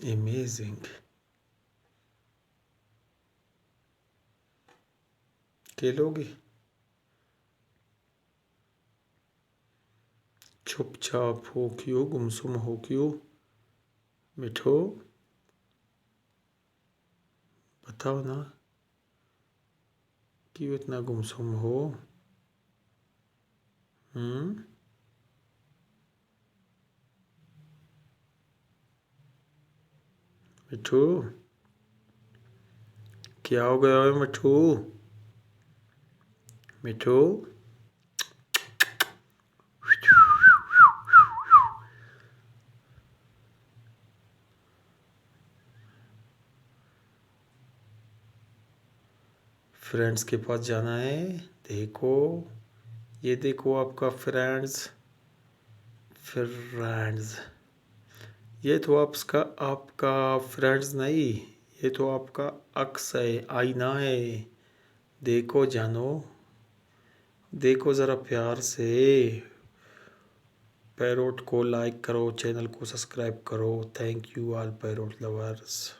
Amazing. खेलोगे? चुपचाप हो क्यों, गुमसुम हो क्यों? मिठो बताओ ना, क्यों इतना गुमसुम हो? मिठू, क्या हो गया है मिठू? मिठू फ्रेंड्स के पास जाना है। देखो, ये देखो आपका फ्रेंड्स। फ्रेंड्स, ये तो आपका आपका फ्रेंड्स नहीं, ये तो आपका अक्स है, आईना है। देखो जानो, देखो ज़रा प्यार से। पैरोट को लाइक करो, चैनल को सब्सक्राइब करो। Thank you all parrot lovers.